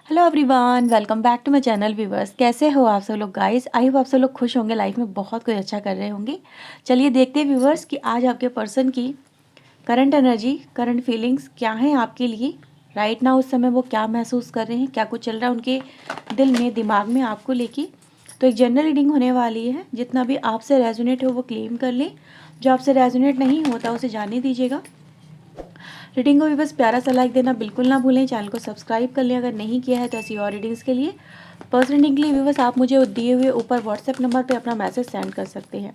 Hello everyone, welcome back to my channel viewers. कैसे हो आप सब लोग गाइस? आई होप आप सब लोग खुश होंगे, लाइफ में बहुत कुछ अच्छा कर रहे होंगे। चलिए देखते हैं व्यूवर्स कि आज आपके पर्सन की करंट एनर्जी, करंट फीलिंग्स क्या हैं आपके लिए राइट नाउ। उस समय वो क्या महसूस कर रहे हैं, क्या कुछ चल रहा है उनके दिल में, दिमाग में आपको लेके। तो एक जनरल रीडिंग होने वाली है। जितना भी आपसे रेजोनेट हो वो क्लेम कर लें, जो आपसे रेजोनेट नहीं होता उसे जाने दीजिएगा। रीडिंग को भी बस प्यारा सा लाइक देना बिल्कुल ना भूलें। चैनल को सब्सक्राइब कर लें अगर नहीं किया है तो ऐसी और रीडिंग्स के लिए, पर्सनल रीडिंग के लिए भी बस आप मुझे दिए हुए ऊपर व्हाट्सएप नंबर पे अपना मैसेज सेंड कर सकते हैं।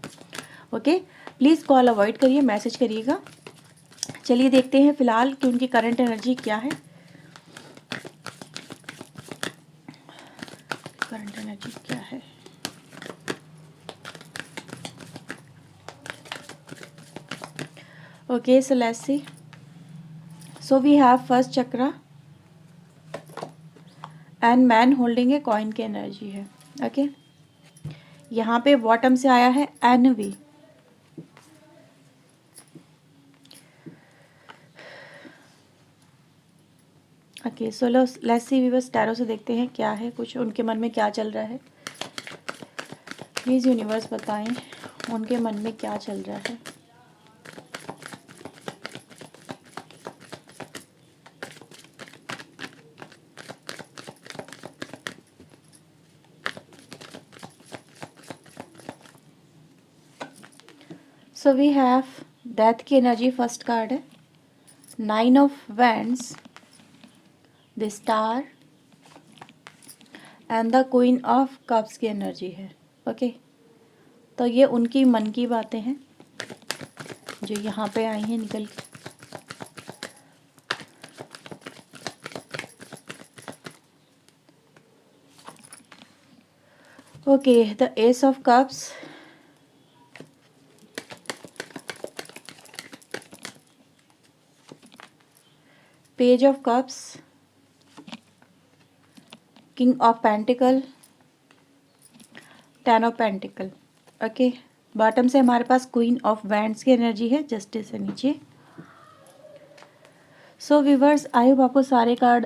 ओके, प्लीज़ कॉल अवॉइड करिए, मैसेज करिएगा। चलिए देखते हैं फिलहाल कि उनकी करंट एनर्जी क्या है। करंट एनर्जी क्या है? Okay, so let's see. So we have first chakra and man holding a coin की एनर्जी है। ओके, यहाँ पे बॉटम से आया है envy. Okay, so let's see viewers, tarot से देखते हैं क्या है, कुछ उनके मन में क्या चल रहा है। प्लीज़ यूनिवर्स बताएं उनके मन में क्या चल रहा है। सो वी हैव डेथ की एनर्जी, फर्स्ट कार्ड है, 9 of wands, the star and the queen of cups की एनर्जी है। ओके, तो ये उनकी मन की बातें हैं जो यहाँ पे आई हैं निकल के। Okay, the S of cups, page of cups, king of pentacle, 10 of pentacle. Okay, bottom से हमारे पास क्वीन ऑफ वैंड्स की एनर्जी है, जस्टिस से नीचे। सो व्यूवर्स, आई होप आपको सारे कार्ड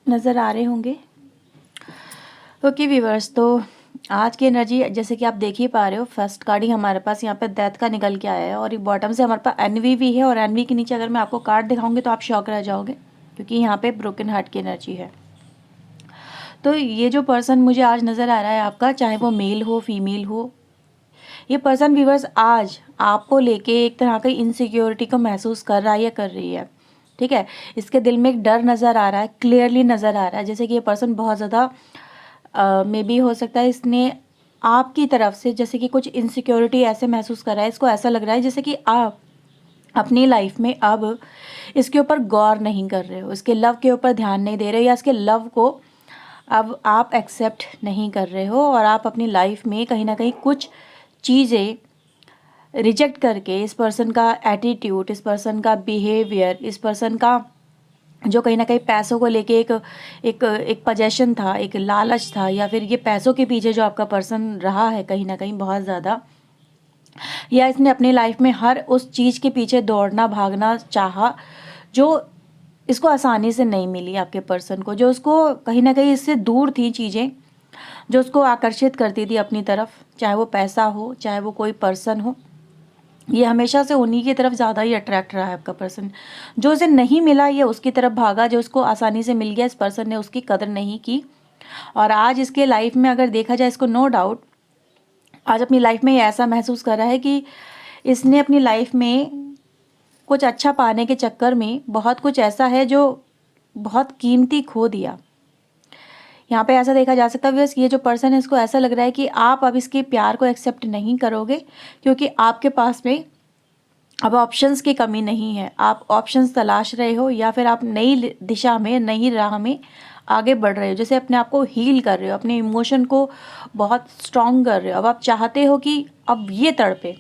नज़र आ रहे होंगे। ओके व्यूवर्स, तो आज की एनर्जी जैसे कि आप देख ही पा रहे हो, फर्स्ट कार्ड ही हमारे पास यहाँ पे डेथ का निकल के आया है और ये बॉटम से हमारे पास एनवी भी है। और एनवी के नीचे अगर मैं आपको कार्ड दिखाऊंगी तो आप शॉक रह जाओगे, क्योंकि यहाँ पे ब्रोकन हार्ट की एनर्जी है। तो ये जो पर्सन मुझे आज नज़र आ रहा है आपका, चाहे वो मेल हो फीमेल हो, ये पर्सन व्यूवर्स आज आपको लेके एक तरह की इनसिक्योरिटी को महसूस कर रहा है या कर रही है। ठीक है, इसके दिल में एक डर नज़र आ रहा है, क्लियरली नज़र आ रहा है, जैसे कि ये पर्सन बहुत ज़्यादा मे बी हो सकता है इसने आपकी तरफ से जैसे कि कुछ इनसिक्योरिटी ऐसे महसूस कर रहा है। इसको ऐसा लग रहा है जैसे कि आप अपनी लाइफ में अब इसके ऊपर गौर नहीं कर रहे हो, इसके लव के ऊपर ध्यान नहीं दे रहे हो, या इसके लव को अब आप एक्सेप्ट नहीं कर रहे हो और आप अपनी लाइफ में कहीं ना कहीं कुछ चीज़ें रिजेक्ट करके इस पर्सन का एटीट्यूड, इस पर्सन का बिहेवियर, इस पर्सन का जो कहीं ना कहीं पैसों को लेके एक पजेशन था, एक लालच था, या फिर ये पैसों के पीछे जो आपका पर्सन रहा है कहीं ना कहीं बहुत ज़्यादा, या इसने अपनी लाइफ में हर उस चीज़ के पीछे दौड़ना भागना चाहा जो इसको आसानी से नहीं मिली आपके पर्सन को, जो उसको कहीं ना कहीं इससे दूर थी चीज़ें जो उसको आकर्षित करती थी अपनी तरफ, चाहे वो पैसा हो चाहे वो कोई पर्सन हो। ये हमेशा से उन्हीं की तरफ ज़्यादा ही अट्रैक्ट रहा है आपका पर्सन। जो उसे नहीं मिला ये उसकी तरफ भागा, जो उसको आसानी से मिल गया इस पर्सन ने उसकी कदर नहीं की। और आज इसके लाइफ में अगर देखा जाए, इसको नो डाउट आज अपनी लाइफ में ये ऐसा महसूस कर रहा है कि इसने अपनी लाइफ में कुछ अच्छा पाने के चक्कर में बहुत कुछ ऐसा है जो बहुत कीमती खो दिया। यहाँ पे ऐसा देखा जा सकता है बस, ये जो पर्सन है इसको ऐसा लग रहा है कि आप अब इसके प्यार को एक्सेप्ट नहीं करोगे, क्योंकि आपके पास में अब ऑप्शंस की कमी नहीं है। आप ऑप्शंस तलाश रहे हो या फिर आप नई दिशा में, नई राह में आगे बढ़ रहे हो, जैसे अपने आप को हील कर रहे हो, अपने इमोशन को बहुत स्ट्रॉन्ग कर रहे हो। अब आप चाहते हो कि अब ये तड़पे,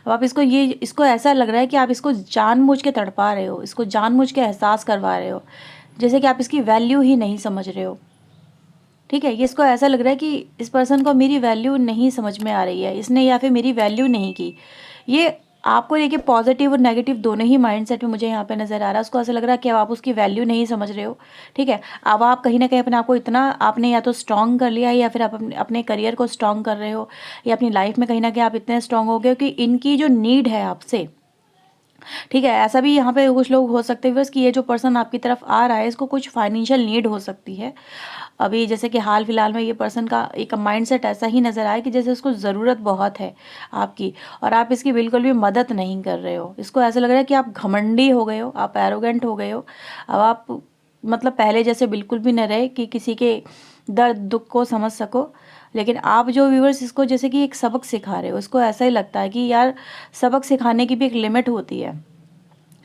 अब आप इसको ऐसा लग रहा है कि आप इसको जानबूझ के तड़पा रहे हो, इसको जानबूझ के एहसास करवा रहे हो, जैसे कि आप इसकी वैल्यू ही नहीं समझ रहे हो। ठीक है, ये इसको ऐसा लग रहा है कि इस पर्सन को मेरी वैल्यू नहीं समझ में आ रही है, इसने या फिर मेरी वैल्यू नहीं की। ये आपको लेके पॉजिटिव और नेगेटिव दोनों ही माइंडसेट में मुझे यहाँ पे नज़र आ रहा है। उसको ऐसा लग रहा है कि अब आप उसकी वैल्यू नहीं समझ रहे हो, ठीक है। अब आप कहीं ना कहीं अपने आप को इतना आपने या तो स्ट्रांग कर लिया है, या फिर आप अपने करियर को स्ट्रांग कर रहे हो, या अपनी लाइफ में कहीं ना कहीं आप इतने स्ट्रांग हो गए हो कि इनकी जो नीड है आपसे, ठीक है। ऐसा भी यहाँ पे कुछ लोग हो सकते हैं बस कि ये जो पर्सन आपकी तरफ आ रहा है इसको कुछ फाइनेंशियल नीड हो सकती है अभी, जैसे कि हाल फिलहाल में ये पर्सन का एक माइंडसेट ऐसा ही नज़र आया कि जैसे उसको ज़रूरत बहुत है आपकी, और आप इसकी बिल्कुल भी मदद नहीं कर रहे हो। इसको ऐसा लग रहा है कि आप घमंडी हो गए हो, आप एरोगेंट हो गए हो। अब आप मतलब पहले जैसे बिल्कुल भी न रहे कि किसी के दर्द दुख को समझ सको, लेकिन आप जो व्यूअर्स इसको जैसे कि एक सबक सिखा रहे हो, इसको ऐसा ही लगता है कि यार सबक सिखाने की भी एक लिमिट होती है,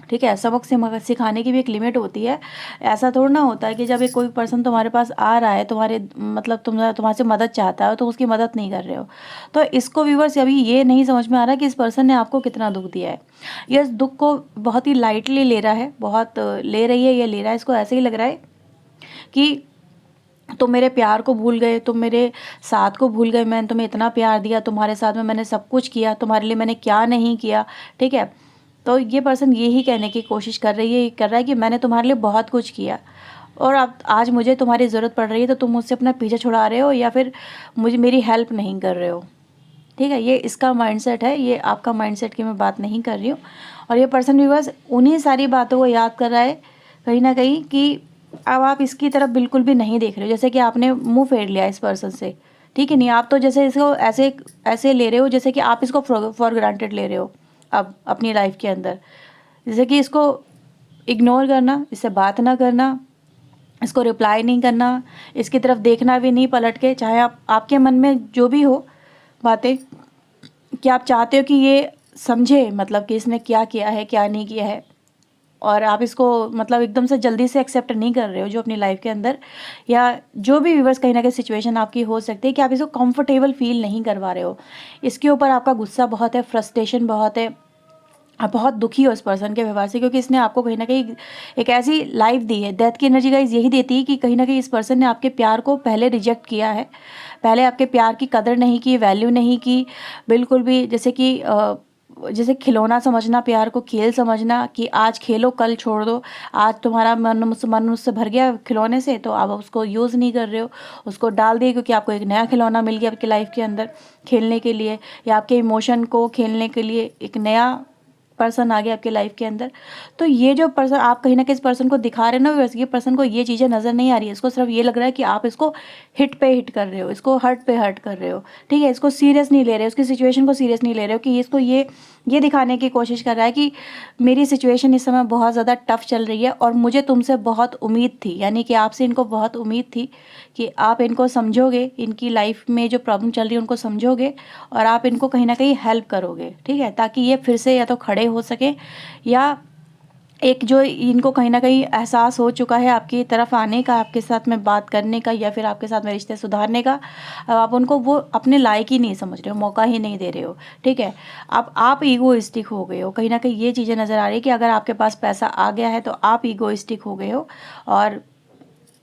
ठीक है। सबक सिखाने की भी एक लिमिट होती है। ऐसा थोड़ा ना होता है कि जब एक कोई पर्सन तुम्हारे पास आ रहा है, तुम्हारे मतलब तुम्हारे से मदद चाहता है तो उसकी मदद नहीं कर रहे हो। तो इसको व्यूअर्स अभी ये नहीं समझ में आ रहा कि इस पर्सन ने आपको कितना दुख दिया है। ये इस दुख को बहुत ही लाइटली ले रहा है, बहुत ले रही है, ये ले रहा है। इसको ऐसे ही लग रहा है कि तुम मेरे प्यार को भूल गए, तुम मेरे साथ को भूल गए, मैंने तुम्हें इतना प्यार दिया, तुम्हारे साथ में मैंने सब कुछ किया, तुम्हारे लिए मैंने क्या नहीं किया, ठीक है। तो ये पर्सन यही कहने की कोशिश कर रहा है कि मैंने तुम्हारे लिए बहुत कुछ किया, और अब आज मुझे तुम्हारी ज़रूरत पड़ रही है तो तुम मुझसे अपना पीछे छुड़ा रहे हो, या फिर मुझे मेरी हेल्प नहीं कर रहे हो, ठीक है। ये इसका माइंडसेट है, ये आपका माइंडसेट की मैं बात नहीं कर रही हूँ। और ये पर्सन भी बस उन्हीं सारी बातों को याद कर रहा है कहीं ना कहीं कि अब आप इसकी तरफ बिल्कुल भी नहीं देख रहे हो, जैसे कि आपने मुंह फेर लिया इस पर्सन से, ठीक है। नहीं, आप तो जैसे इसको ऐसे ऐसे ले रहे हो जैसे कि आप इसको फॉर ग्रांटेड ले रहे हो अब अपनी लाइफ के अंदर, जैसे कि इसको इग्नोर करना, इससे बात ना करना, इसको रिप्लाई नहीं करना, इसकी तरफ देखना भी नहीं पलट के, चाहे आपके मन में जो भी हो बातें कि आप चाहते हो कि ये समझे, मतलब कि इसने क्या किया है क्या नहीं किया है, और आप इसको मतलब एकदम से जल्दी से एक्सेप्ट नहीं कर रहे हो जो अपनी लाइफ के अंदर, या जो भी व्यूअर्स कहीं ना कहीं सिचुएशन आपकी हो सकती है कि आप इसको कंफर्टेबल फील नहीं करवा रहे हो। इसके ऊपर आपका गुस्सा बहुत है, फ्रस्ट्रेशन बहुत है, आप बहुत दुखी हो इस पर्सन के व्यवहार से, क्योंकि इसने आपको कहीं ना कहीं एक ऐसी लाइफ दी है। डेथ की एनर्जी गाइस यही देती है कि कहीं ना कहीं इस पर्सन ने आपके प्यार को पहले रिजेक्ट किया है, पहले आपके प्यार की कदर नहीं की, वैल्यू नहीं की बिल्कुल भी। जैसे खिलौना समझना, प्यार को खेल समझना कि आज खेलो कल छोड़ दो, आज तुम्हारा मन मुझसे भर गया खिलौने से तो आप उसको यूज़ नहीं कर रहे हो, उसको डाल दिए क्योंकि आपको एक नया खिलौना मिल गया आपकी लाइफ के अंदर खेलने के लिए, या आपके इमोशन को खेलने के लिए एक नया पर्सन आ गया आपके लाइफ के अंदर। तो ये जो पर्सन आप कहीं ना कहीं इस पर्सन को दिखा रहे हो ना, वैसे ये पर्सन को ये चीज़ें नज़र नहीं आ रही है। इसको सिर्फ ये लग रहा है कि आप इसको हिट पे हिट कर रहे हो, इसको हर्ट पे हर्ट कर रहे हो, ठीक है। इसको सीरियस नहीं ले रहे हो, उसकी सिचुएशन को सीरियस नहीं ले रहे हो कि इसको ये दिखाने की कोशिश कर रहा है कि मेरी सिचुएशन इस समय बहुत ज़्यादा टफ चल रही है और मुझे तुमसे बहुत उम्मीद थी, यानी कि आपसे इनको बहुत उम्मीद थी कि आप इनको समझोगे, इनकी लाइफ में जो प्रॉब्लम चल रही है उनको समझोगे और आप इनको कहीं ना कहीं हेल्प करोगे, ठीक है, ताकि ये फिर से या तो खड़े हो सके, या एक जो इनको कहीं ना कहीं एहसास हो चुका है आपकी तरफ आने का, आपके साथ में बात करने का, या फिर आपके साथ में रिश्ते सुधारने का, अब आप उनको वो अपने लायक ही नहीं समझ रहे हो, मौका ही नहीं दे रहे हो, ठीक है। अब आप ईगोइस्टिक हो गए हो, कहीं ना कहीं ये चीज़ें नज़र आ रही है कि अगर आपके पास पैसा आ गया है तो आप ईगोइस्टिक हो गए हो, और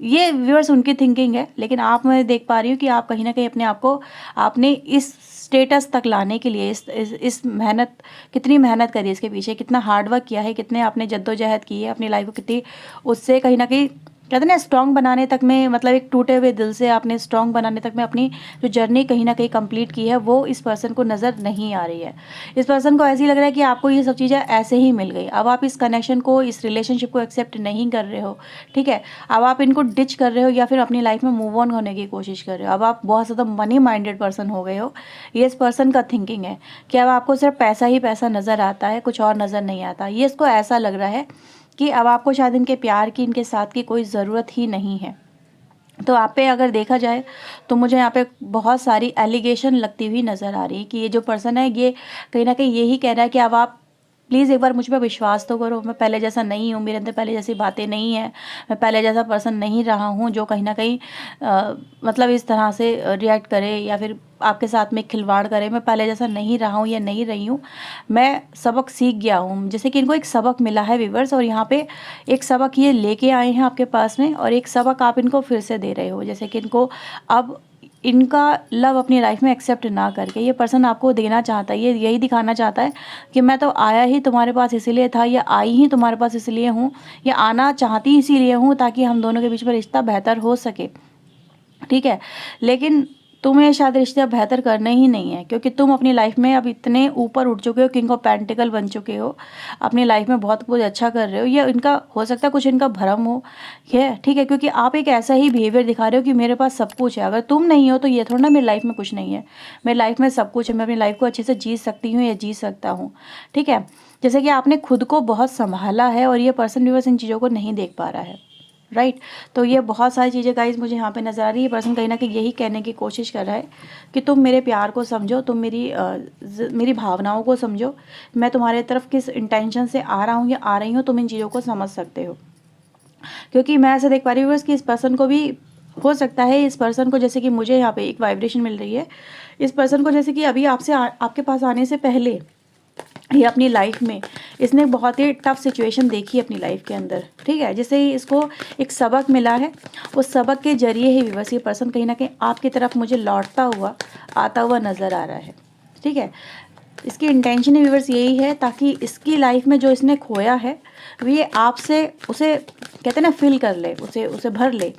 ये व्यूअर्स उनकी थिंकिंग है। लेकिन आप, मैं देख पा रही हूँ कि आप कहीं ना कहीं अपने आप को आपने इस स्टेटस तक लाने के लिए इस मेहनत, कितनी मेहनत करी इसके पीछे, कितना हार्डवर्क किया है, कितने आपने जद्दोजहद की है अपनी लाइफ को, कितनी उससे कहीं ना कहीं कहते हैं ना स्ट्रॉन्ग बनाने तक में, मतलब एक टूटे हुए दिल से आपने स्ट्रॉन्ग बनाने तक में अपनी जो जर्नी कहीं ना कहीं कंप्लीट की है, वो इस पर्सन को नज़र नहीं आ रही है। इस पर्सन को ऐसे ही लग रहा है कि आपको ये सब चीज़ें ऐसे ही मिल गई, अब आप इस कनेक्शन को, इस रिलेशनशिप को एक्सेप्ट नहीं कर रहे हो, ठीक है। अब आप इनको डिच कर रहे हो या फिर अपनी लाइफ में मूव ऑन होने की कोशिश कर रहे हो। अब आप बहुत ज़्यादा मनी माइंडेड पर्सन हो गए हो, ये इस पर्सन का थिंकिंग है कि अब आपको सिर्फ पैसा ही पैसा नज़र आता है, कुछ और नज़र नहीं आता। ये इसको ऐसा लग रहा है कि अब आपको शायद इनके प्यार की, इनके साथ की कोई ज़रूरत ही नहीं है। तो आप पे अगर देखा जाए तो मुझे यहाँ पे बहुत सारी एलिगेशन लगती हुई नज़र आ रही है कि ये जो पर्सन है ये कहीं ना कहीं यही कह रहा है कि अब आप प्लीज़ एक बार मुझ पर विश्वास तो करो, मैं पहले जैसा नहीं हूँ, मेरे अंदर पहले जैसी बातें नहीं हैं, मैं पहले जैसा पर्सन नहीं रहा हूँ जो कहीं ना कहीं मतलब इस तरह से रिएक्ट करे या फिर आपके साथ में खिलवाड़ करे। मैं पहले जैसा नहीं रहा हूँ या नहीं रही हूँ, मैं सबक सीख गया हूँ। जैसे कि इनको एक सबक मिला है व्यूअर्स, और यहाँ पे एक सबक ये लेके आए हैं आपके पास में, और एक सबक आप इनको फिर से दे रहे हो। जैसे कि इनको अब इनका लव अपनी लाइफ में एक्सेप्ट ना करके ये पर्सन आपको देना चाहता है, ये यही दिखाना चाहता है कि मैं तो आया ही तुम्हारे पास इसीलिए था, या आई ही तुम्हारे पास इसलिए हूँ, या आना चाहती इसीलिए हूँ ताकि हम दोनों के बीच में रिश्ता बेहतर हो सके, ठीक है। लेकिन तुम्हें शायद रिश्ते बेहतर करने ही नहीं है, क्योंकि तुम अपनी लाइफ में अब इतने ऊपर उठ चुके हो, किंग ऑफ पेंटिकल बन चुके हो, अपनी लाइफ में बहुत कुछ अच्छा कर रहे हो। ये इनका हो सकता है कुछ इनका भ्रम हो, है, ठीक है, क्योंकि आप एक ऐसा ही बिहेवियर दिखा रहे हो कि मेरे पास सब कुछ है। अगर तुम नहीं हो तो ये थोड़ा ना मेरी लाइफ में कुछ नहीं है, मेरी लाइफ में सब कुछ है, मैं अपनी लाइफ को अच्छे से जी सकती हूँ या जी सकता हूँ, ठीक है। जैसे कि आपने खुद को बहुत संभाला है और ये पर्सन भी बस इन चीज़ों को नहीं देख पा रहा है, राइट। तो ये बहुत सारी चीज़ें गाइज मुझे यहाँ पे नज़र आ रही है। पर्सन कहीं ना कहीं यही कहने की कोशिश कर रहा है कि तुम मेरे प्यार को समझो, तुम मेरी भावनाओं को समझो, मैं तुम्हारे तरफ किस इंटेंशन से आ रहा हूँ या आ रही हूँ, तुम इन चीज़ों को समझ सकते हो। क्योंकि मैं ऐसा देख पा रही हूँ कि इस पर्सन को भी हो सकता है, इस पर्सन को जैसे कि मुझे यहाँ पे एक वाइब्रेशन मिल रही है, इस पर्सन को जैसे कि अभी आपके पास आने से पहले ये अपनी लाइफ में इसने बहुत ही टफ सिचुएशन देखी अपनी लाइफ के अंदर, ठीक है। जैसे ही इसको एक सबक मिला है, उस सबक के जरिए ही बस ये पर्सन कहीं ना कहीं आपकी तरफ मुझे लौटता हुआ आता हुआ नज़र आ रहा है, ठीक है। इसकी इंटेंशन ही व्यूअर्स यही है ताकि इसकी लाइफ में जो इसने खोया है ये आपसे उसे कहते हैं ना फिल कर ले, उसे भर ले,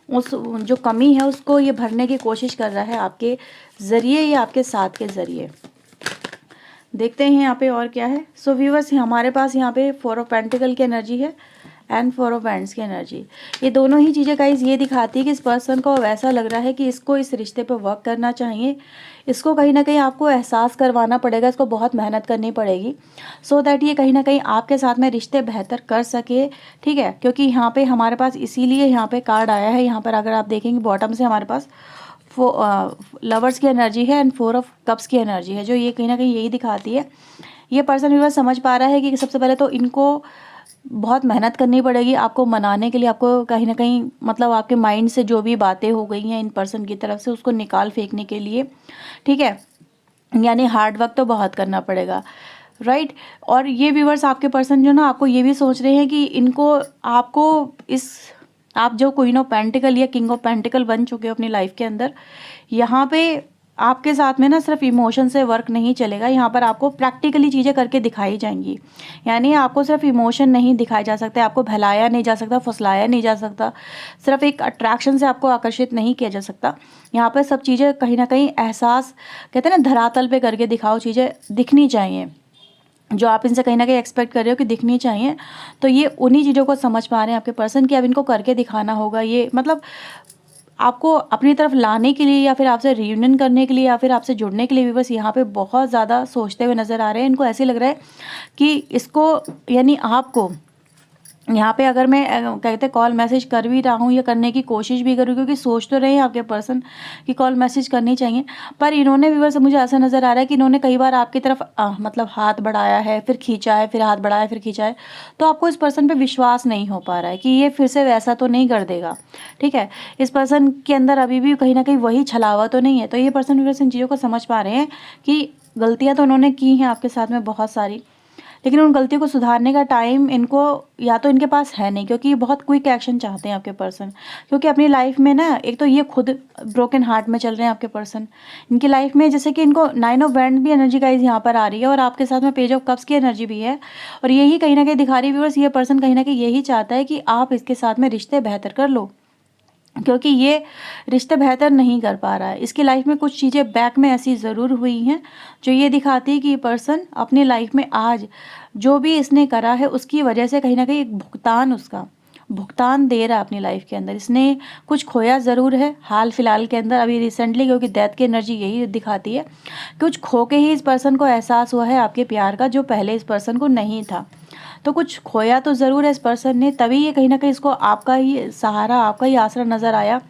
उस जो कमी है उसको ये भरने की कोशिश कर रहा है आपके ज़रिए या आपके साथ के ज़रिए। देखते हैं यहाँ पे और क्या है। सो व्यूअर्स हमारे पास यहाँ पे 4 ऑफ पेंटिकल की एनर्जी है एंड 4 ऑफ वैंड्स की एनर्जी। ये दोनों ही चीज़ें गाइस ये दिखाती है कि इस पर्सन को वैसा लग रहा है कि इसको इस रिश्ते पे वर्क करना चाहिए, इसको कहीं ना कहीं आपको एहसास करवाना पड़ेगा, इसको बहुत मेहनत करनी पड़ेगी सो दैट ये कहीं ना कहीं आपके साथ में रिश्ते बेहतर कर सके, ठीक है। क्योंकि यहाँ पे हमारे पास इसीलिए यहाँ पे कार्ड आया है, यहाँ पर अगर आप देखेंगे बॉटम से हमारे पास लवर्स की एनर्जी है एंड 4 ऑफ कप्स की एनर्जी है, जो ये कहीं ना कहीं यही दिखाती है। ये पर्सन भी समझ पा रहा है कि सबसे पहले तो इनको बहुत मेहनत करनी पड़ेगी आपको मनाने के लिए, आपको कहीं ना कहीं मतलब आपके माइंड से जो भी बातें हो गई हैं इन पर्सन की तरफ से उसको निकाल फेंकने के लिए, ठीक है। यानी हार्ड वर्क तो बहुत करना पड़ेगा, राइट। और ये व्यूअर्स आपके पर्सन जो ना आपको ये भी सोच रहे हैं कि इनको आपको आप जो क्वीन ऑफ पेंटिकल या किंग ऑफ पेंटिकल बन चुके हो अपनी लाइफ के अंदर, यहाँ पे आपके साथ में ना सिर्फ इमोशन से वर्क नहीं चलेगा, यहाँ पर आपको प्रैक्टिकली चीज़ें करके दिखाई जाएंगी। यानी आपको सिर्फ इमोशन नहीं दिखाए जा सकते, आपको बहलाया नहीं जा सकता, फुसलाया नहीं जा सकता, सिर्फ एक अट्रैक्शन से आपको आकर्षित नहीं किया जा सकता। यहाँ पर सब चीज़ें कहीं ना कहीं एहसास कहते हैं ना धरातल पे करके दिखाओ, चीज़ें दिखनी चाहिए जो आप इनसे कहीं ना कहीं एक्सपेक्ट कर रहे हो कि दिखनी चाहिए। तो ये उन्हीं चीज़ों को समझ पा रहे हैं आपके पर्सन कि अब इनको करके दिखाना होगा, ये मतलब आपको अपनी तरफ लाने के लिए या फिर आपसे रियूनियन करने के लिए या फिर आपसे जुड़ने के लिए भी बस यहाँ पे बहुत ज़्यादा सोचते हुए नज़र आ रहे हैं। इनको ऐसे लग रहा है कि इसको यानी आपको यहाँ पे अगर मैं कहते कॉल मैसेज कर भी रहा हूँ या करने की कोशिश भी करूँ, क्योंकि सोच तो रहे हैं आपके पर्सन कि कॉल मैसेज करनी चाहिए, पर इन्होंने व्यूअर्स मुझे ऐसा नज़र आ रहा है कि इन्होंने कई बार आपकी तरफ मतलब हाथ बढ़ाया है, फिर खींचा है, फिर हाथ बढ़ाया, फिर खींचा है, तो आपको इस पर्सन पे विश्वास नहीं हो पा रहा है कि ये फिर से वैसा तो नहीं कर देगा, ठीक है। इस पर्सन के अंदर अभी भी कहीं ना कहीं वही छलावा तो नहीं है। तो ये पर्सन व्यूअर्स इन चीज़ों को समझ पा रहे हैं कि गलतियाँ तो उन्होंने की हैं आपके साथ में बहुत सारी, लेकिन उन गलतियों को सुधारने का टाइम इनको या तो इनके पास है नहीं, क्योंकि ये बहुत क्विक एक्शन चाहते हैं आपके पर्सन। क्योंकि अपनी लाइफ में ना एक तो ये खुद ब्रोकन हार्ट में चल रहे हैं आपके पर्सन, इनकी लाइफ में जैसे कि इनको 9 ऑफ वैंड भी एनर्जी गाइज यहाँ पर आ रही है और आपके साथ में पेज ऑफ कप्स की एनर्जी भी है, और यही कहीं ना कहीं दिखा रही है व्यूअर्स, ये पर्सन कहीं ना कहीं यही चाहता है कि आप इसके साथ में रिश्ते बेहतर कर लो, क्योंकि ये रिश्ते बेहतर नहीं कर पा रहा है। इसकी लाइफ में कुछ चीज़ें बैक में ऐसी ज़रूर हुई हैं जो ये दिखाती है कि ये पर्सन अपनी लाइफ में आज जो भी इसने करा है उसकी वजह से कहीं ना कहीं एक उसका भुगतान दे रहा है अपनी लाइफ के अंदर। इसने कुछ खोया ज़रूर है हाल फिलहाल के अंदर, अभी रिसेंटली, क्योंकि डेथ की एनर्जी यही दिखाती है, कुछ खो के ही इस पर्सन को एहसास हुआ है आपके प्यार का, जो पहले इस पर्सन को नहीं था। तो कुछ खोया तो ज़रूर है इस पर्सन ने, तभी ये कहीं ना कहीं इसको आपका ही सहारा, आपका ही आसरा नज़र आया।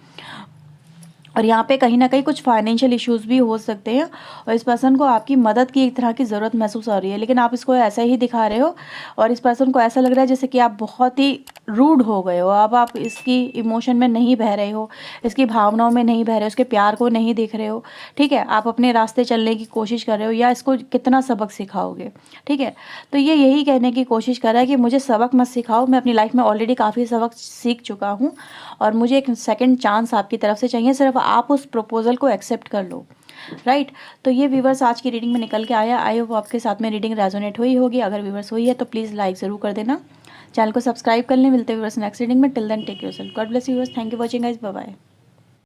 और यहाँ पे कहीं ना कहीं कुछ फाइनेंशियल इश्यूज भी हो सकते हैं और इस पर्सन को आपकी मदद की एक तरह की ज़रूरत महसूस हो रही है, लेकिन आप इसको ऐसा ही दिखा रहे हो और इस पर्सन को ऐसा लग रहा है जैसे कि आप बहुत ही रूड हो गए हो। अब आप इसकी इमोशन में नहीं बह रहे हो, इसकी भावनाओं में नहीं बह रहे हो, उसके प्यार को नहीं देख रहे हो, ठीक है। आप अपने रास्ते चलने की कोशिश कर रहे हो या इसको कितना सबक सिखाओगे, ठीक है। तो ये यही कहने की कोशिश कर रहा है कि मुझे सबक मत सिखाओ, मैं अपनी लाइफ में ऑलरेडी काफ़ी सबक सीख चुका हूँ और मुझे एक सेकंड चांस आपकी तरफ से चाहिए। सिर्फ आप उस प्रपोजल को एक्सेप्ट कर लो, राइट। तो ये व्यूवर्स आज की रीडिंग में निकल के आया। आई होप आपके साथ में रीडिंग रेजोनेट हुई होगी। अगर व्यूवर्स हुई है तो प्लीज़ लाइक ज़रूर कर देना, चैनल को सब्सक्राइब कर लें। मिलते हैं व्यूवर्स नेक्स्ट रीडिंग में। Till then take yourself, God bless you viewers, thank you watching guys, bye bye.